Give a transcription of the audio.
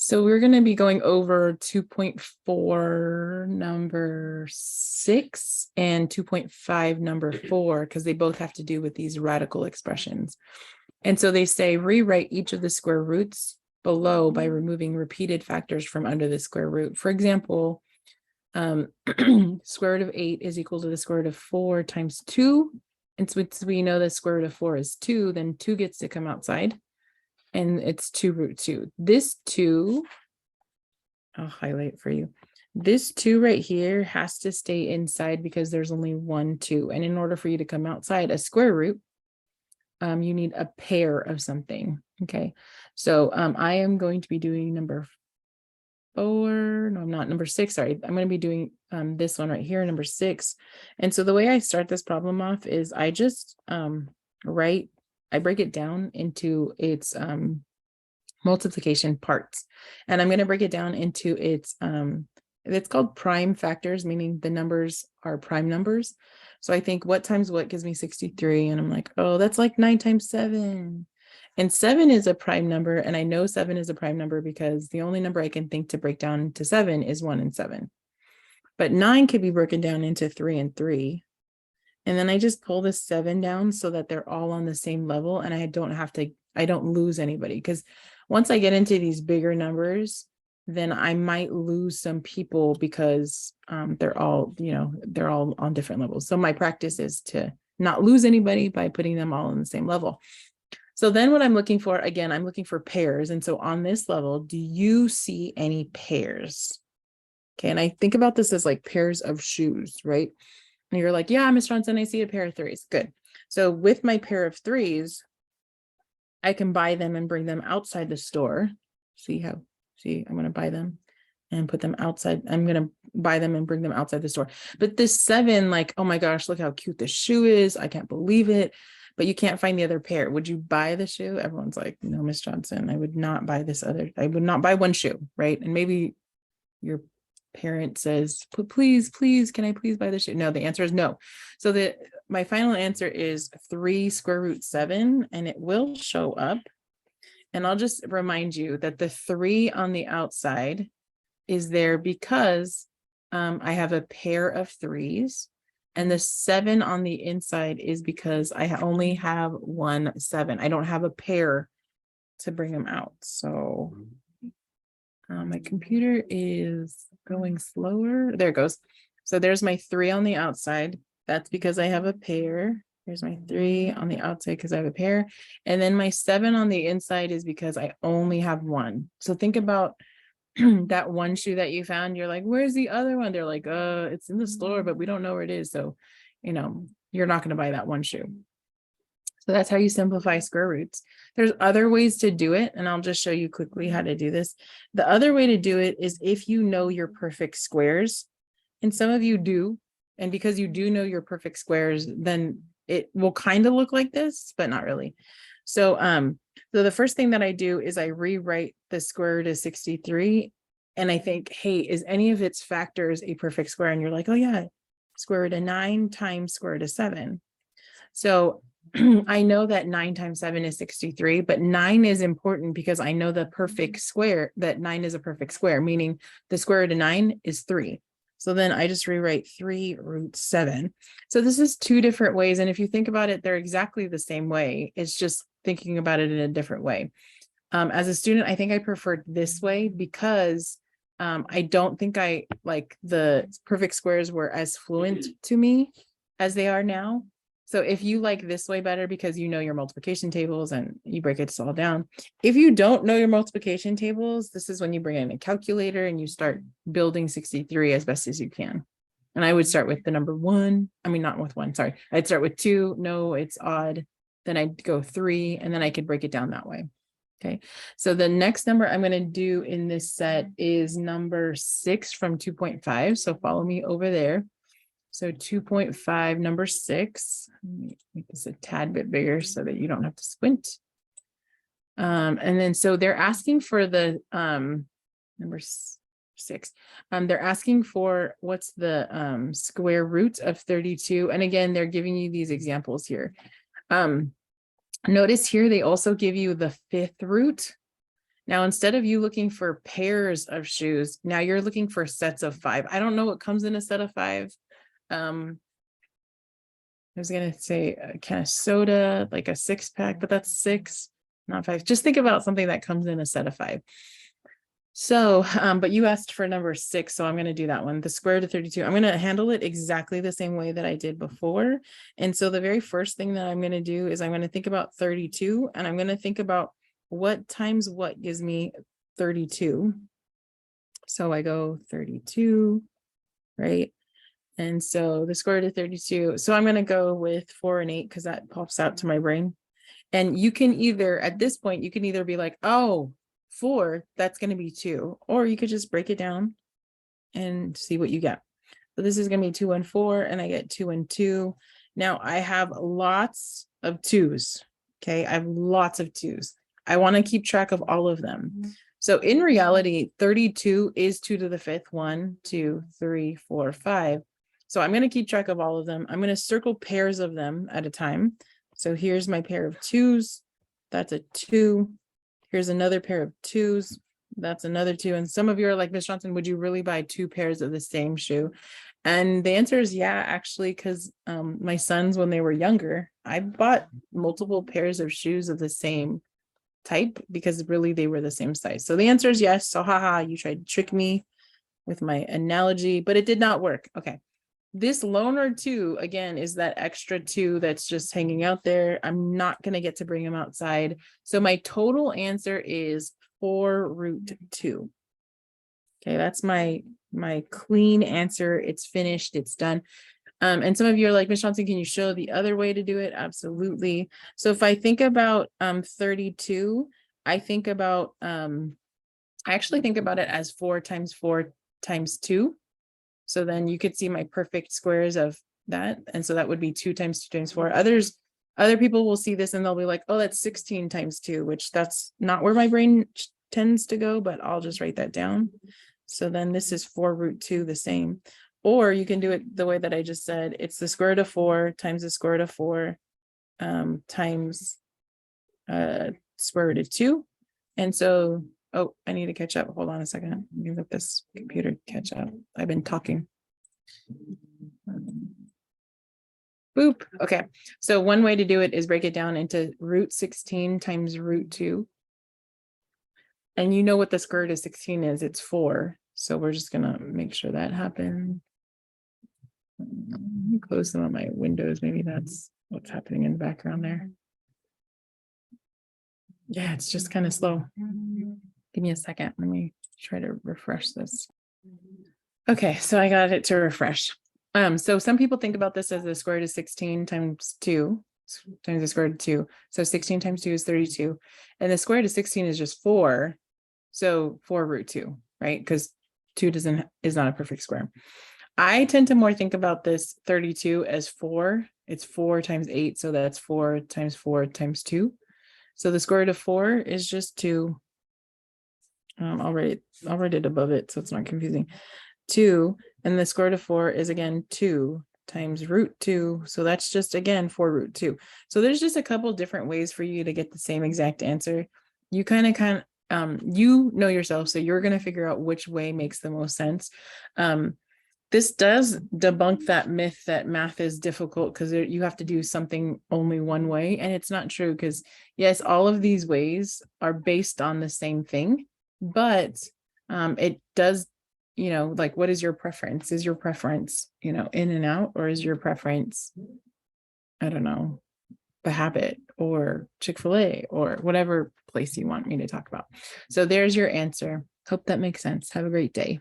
So we're going to be going over 2.4 number 6 and 2.5 number 4 because they both have to do with these radical expressions. And so they say rewrite each of the square roots below by removing repeated factors from under the square root. For example, square root of 8 is equal to the square root of 4 times 2. And since we know the square root of 4 is 2, then 2 gets to come outside. And it's 2 root 2. This 2, I'll highlight for you. This 2 right here has to stay inside because there's only 1, 2. And in order for you to come outside a square root, you need a pair of something. Okay. So I am going to be doing number 4. No, I'm not. Number 6. Sorry. I'm going to be doing this one right here, number 6. And so the way I start this problem off is I just I break it down into its multiplication parts. And I'm going to break it down into its, it's called prime factors, meaning the numbers are prime numbers. So I think what times what gives me 63. And I'm like, oh, that's like 9 times 7. And 7 is a prime number. And I know 7 is a prime number because the only number I can think to break down to 7 is 1 and 7. But 9 could be broken down into 3 and 3. And then I just pull this 7 down so that they're all on the same level and I don't lose anybody. Because once I get into these bigger numbers, then I might lose some people because they're all on different levels. So my practice is to not lose anybody by putting them all on the same level. So then what I'm looking for, again, I'm looking for pairs. And so on this level, do you see any pairs? Okay, and I think about this as like pairs of shoes, right? And you're like, yeah, Ms. Johnson, I see a pair of 3s. Good. So with my pair of 3s, I can buy them and bring them outside the store. See, I'm going to buy them and put them outside. I'm going to buy them and bring them outside the store. But this 7, like, oh my gosh, look how cute the shoe is. I can't believe it. But you can't find the other pair. Would you buy the shoe? Everyone's like, no, Ms. Johnson, I would not buy I would not buy one shoe, right? And maybe your parent says, please, can I please buy the shoe? No, the answer is no. So my final answer is 3 square root 7, and it will show up. And I'll just remind you that the 3 on the outside is there because I have a pair of 3s, and the 7 on the inside is because I only have 1 7. I don't have a pair to bring them out. So my computer is going slower. There it goes. So there's my 3 on the outside. That's because I have a pair. Here's my 3 on the outside because I have a pair. And then my 7 on the inside is because I only have 1. So think about that one shoe that you found. You're like, where's the other one? They're like, it's in the store, but we don't know where it is. So, you're not going to buy that one shoe. So that's how you simplify square roots. There's other ways to do it, and I'll just show you quickly how to do this. The other way to do it is if you know your perfect squares, and some of you do, and because you do know your perfect squares, then it will kind of look like this, but not really. So, so the first thing that I do is I rewrite the square root of 63, and I think, hey, is any of its factors a perfect square? And you're like, oh yeah, square root of 9 times square root of 7. So I know that 9 times 7 is 63, but 9 is important because I know the perfect square, that 9 is a perfect square, meaning the square root of 9 is 3. So then I just rewrite 3 root 7. So this is 2 different ways. And if you think about it, they're exactly the same way. It's just thinking about it in a different way. As a student, I think I preferred this way because I don't think the perfect squares were as fluent to me as they are now. So if you like this way better because you know your multiplication tables and you break it all down. If you don't know your multiplication tables, this is when you bring in a calculator and you start building 63 as best as you can. And I would start with the number 1. I mean, not with 1, sorry. I'd start with 2. No, it's odd. Then I'd go 3, and then I could break it down that way. Okay. So the next number I'm going to do in this set is number 6 from 2.5. So follow me over there. So 2.5, number 6, let me make this a tad bit bigger so that you don't have to squint. And then, so they're asking for the number 6. They're asking for what's the square root of 32. And again, they're giving you these examples here. Notice here, they also give you the 5th root. Now, instead of you looking for pairs of shoes, now you're looking for sets of 5. I don't know what comes in a set of 5. I was going to say a can of soda, like a 6-pack, but that's 6, not 5. Just think about something that comes in a set of 5. So, but you asked for number 6, so I'm going to do that one. The square root of 32. I'm going to handle it exactly the same way that I did before. And so the very first thing that I'm going to do is I'm going to think about 32, and I'm going to think about what times what gives me 32. So I go 32, right? And so the square root of 32. So I'm going to go with 4 and 8 because that pops out to my brain. And you can either, at this point, you can either be like, oh, 4, that's going to be 2, or you could just break it down and see what you get. So this is going to be 2 and 4, and I get 2 and 2. Now I have lots of 2s. Okay, I have lots of 2s. I want to keep track of all of them. So in reality, 32 is 2 to the 5th. 1, 2, 3, 4, 5. So I'm going to keep track of all of them. I'm going to circle pairs of them at a time. So here's my pair of 2s. That's a 2. Here's another pair of 2s. That's another 2. And some of you are like, Miss Johnson, would you really buy 2 pairs of the same shoe? And the answer is yeah, actually, because my sons, when they were younger, I bought multiple pairs of shoes of the same type because really they were the same size. So the answer is yes. So haha, you tried to trick me with my analogy, but it did not work. Okay. This loner 2, again, is that extra 2 that's just hanging out there. I'm not going to get to bring them outside. So my total answer is 4 root 2. Okay, that's my clean answer. It's finished. It's done. And some of you are like, Ms. Johnson, can you show the other way to do it? Absolutely. So if I think about 32, I think about, I actually think about it as 4 times 4 times 2. So then you could see my perfect squares of that. And so that would be 2 times 2 times 4. Other people will see this and they'll be like, oh, that's 16 times 2, which that's not where my brain tends to go, but I'll just write that down. So then this is 4 root 2, the same. Or you can do it the way that I just said. It's the square root of 4 times the square root of 4 times square root of 2. And so, oh, I need to catch up. Hold on a second. Let me let this computer catch up. I've been talking. Boop. Okay. So one way to do it is break it down into root 16 times root 2. And you know what the square root of 16 is. It's 4. So we're just going to make sure that happens. Close some of my windows. Maybe that's what's happening in the background there. Yeah, it's just kind of slow. Give me a second. Let me try to refresh this. Okay, so I got it to refresh. So some people think about this as the square root of 16 times 2 times the square root of 2. So 16 times 2 is 32. And the square root of 16 is just 4. So 4 root 2, right? Because 2 is not a perfect square. I tend to more think about this 32 as 4. It's 4 times 8. So that's 4 times 4 times 2. So the square root of 4 is just 2. I'll write it above it so it's not confusing. 2, and the square root of 4 is again 2 times root 2. So that's just again 4 root 2. So there's just a couple different ways for you to get the same exact answer. You kind of you know yourself, so you're going to figure out which way makes the most sense. This does debunk that myth that math is difficult because you have to do something only one way, and it's not true because yes, all of these ways are based on the same thing, but it does, like, what is your preference? Is your preference, in and out, or is your preference, I don't know, The Habit or Chick-fil-A or whatever place you want me to talk about? So there's your answer. Hope that makes sense. Have a great day.